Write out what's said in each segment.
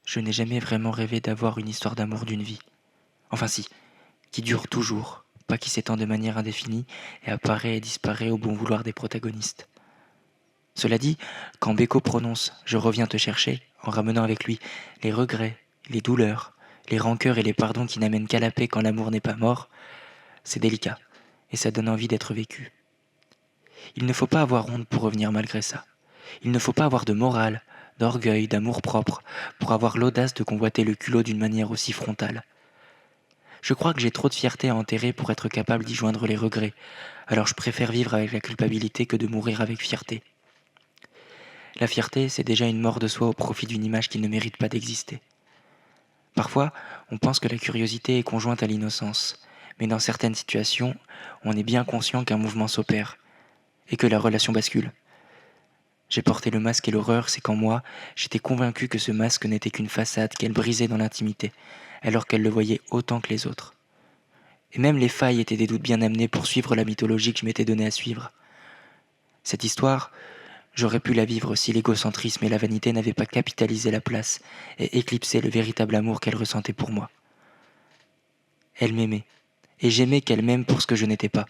je n'ai jamais vraiment rêvé d'avoir une histoire d'amour d'une vie. Enfin si, qui dure toujours, pas qui s'étend de manière indéfinie et apparaît et disparaît au bon vouloir des protagonistes. Cela dit, quand Beko prononce « Je reviens te chercher », en ramenant avec lui les regrets, les douleurs, les rancœurs et les pardons qui n'amènent qu'à la paix quand l'amour n'est pas mort, c'est délicat, et ça donne envie d'être vécu. Il ne faut pas avoir honte pour revenir malgré ça. Il ne faut pas avoir de morale, d'orgueil, d'amour-propre, pour avoir l'audace de convoiter le culot d'une manière aussi frontale. Je crois que j'ai trop de fierté à enterrer pour être capable d'y joindre les regrets, alors je préfère vivre avec la culpabilité que de mourir avec fierté. La fierté, c'est déjà une mort de soi au profit d'une image qui ne mérite pas d'exister. Parfois, on pense que la curiosité est conjointe à l'innocence, mais dans certaines situations, on est bien conscient qu'un mouvement s'opère, et que la relation bascule. J'ai porté le masque et l'horreur, c'est qu'en moi, j'étais convaincu que ce masque n'était qu'une façade qu'elle brisait dans l'intimité, alors qu'elle le voyait autant que les autres. Et même les failles étaient des doutes bien amenés pour suivre la mythologie que je m'étais donné à suivre. Cette histoire, j'aurais pu la vivre si l'égocentrisme et la vanité n'avaient pas capitalisé la place et éclipsé le véritable amour qu'elle ressentait pour moi. Elle m'aimait, et j'aimais qu'elle m'aime pour ce que je n'étais pas.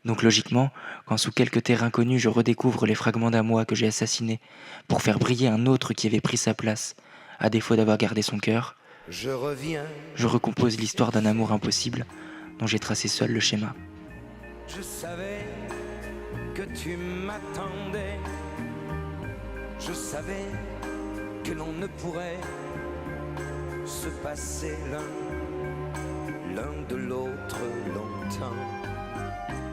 Donc logiquement, quand sous quelque terre inconnue je redécouvre les fragments d'un moi que j'ai assassiné pour faire briller un autre qui avait pris sa place, à défaut d'avoir gardé son cœur, je recompose l'histoire d'un amour impossible dont j'ai tracé seul le schéma. Je savais que tu m'attendais. Je savais que l'on ne pourrait se passer l'un